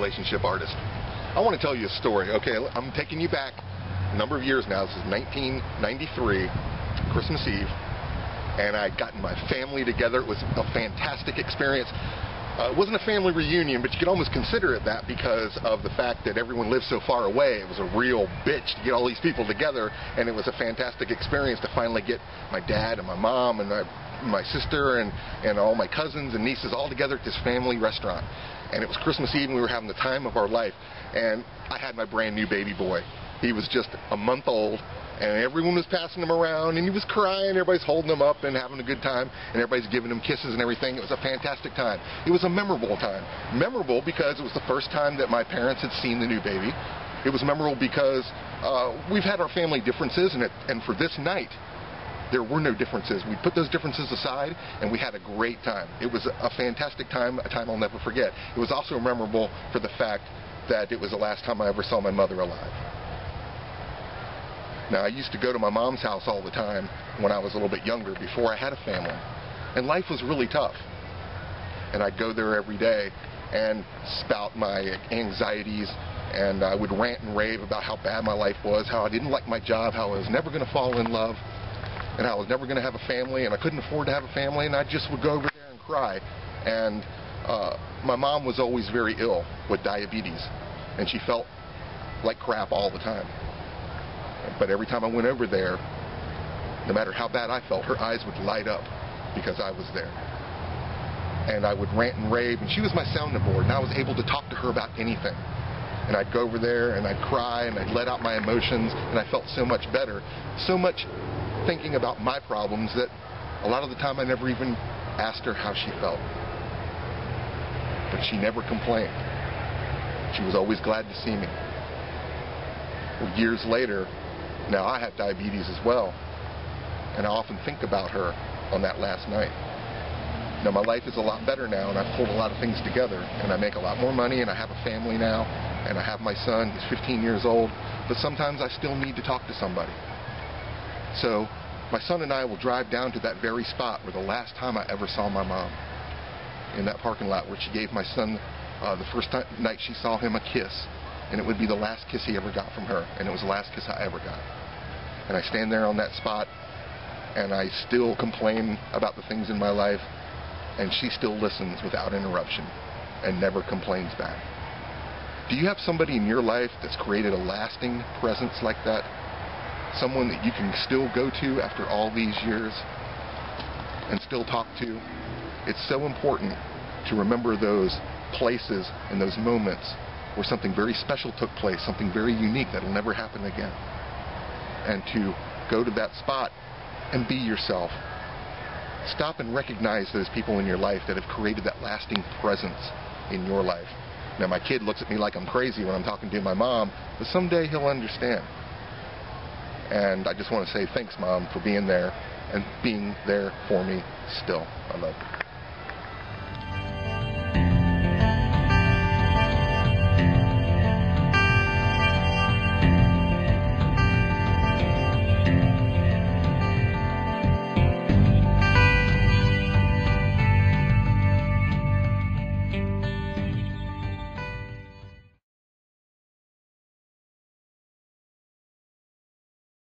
relationship artist. I want to tell you a story. Okay, I'm taking you back a number of years now. This is 1993, Christmas Eve, and I'd gotten my family together. It was a fantastic experience. It wasn't a family reunion, but you could almost consider it that because of the fact that everyone lived so far away. It was a real bitch to get all these people together, and it was a fantastic experience to finally get my dad and my mom and my sister and all my cousins and nieces all together at this family restaurant. And it was Christmas Eve, and we were having the time of our life. And I had my brand new baby boy. He was just a month old, and everyone was passing him around, and he was crying. Everybody's holding him up and having a good time, and everybody's giving him kisses and everything. It was a fantastic time. It was a memorable time. Memorable because it was the first time that my parents had seen the new baby. It was memorable because we've had our family differences, and for this night, there were no differences. We put those differences aside, and we had a great time. It was a fantastic time, a time I'll never forget. It was also memorable for the fact that it was the last time I ever saw my mother alive. Now, I used to go to my mom's house all the time when I was a little bit younger, before I had a family. And life was really tough. And I'd go there every day and spout my anxieties, and I would rant and rave about how bad my life was, how I didn't like my job, how I was never going to fall in love, and I was never going to have a family, and I couldn't afford to have a family, and I just would go over there and cry. And my mom was always very ill with diabetes, and she felt like crap all the time. But every time I went over there, no matter how bad I felt, her eyes would light up because I was there. And I would rant and rave, and she was my sounding board, and I was able to talk to her about anything. And I'd go over there, and I'd cry, and I'd let out my emotions, and I felt so much better, so much thinking about my problems that a lot of the time I never even asked her how she felt. But she never complained. She was always glad to see me. Well, years later, now I have diabetes as well, and I often think about her on that last night. Now my life is a lot better now, and I've pulled a lot of things together, and I make a lot more money, and I have a family now, and I have my son. He's 15 years old, but sometimes I still need to talk to somebody. So my son and I will drive down to that very spot where the last time I ever saw my mom, in that parking lot where she gave my son the first night she saw him a kiss, and it would be the last kiss he ever got from her, and it was the last kiss I ever got. And I stand there on that spot, and I still complain about the things in my life, and she still listens without interruption and never complains back. Do you have somebody in your life that's created a lasting presence like that? Someone that you can still go to after all these years and still talk to? It's so important to remember those places and those moments where something very special took place, something very unique that will never happen again. And to go to that spot and be yourself. Stop and recognize those people in your life that have created that lasting presence in your life. Now, my kid looks at me like I'm crazy when I'm talking to my mom, but someday he'll understand. And I just want to say thanks, Mom, for being there and being there for me still. I love you.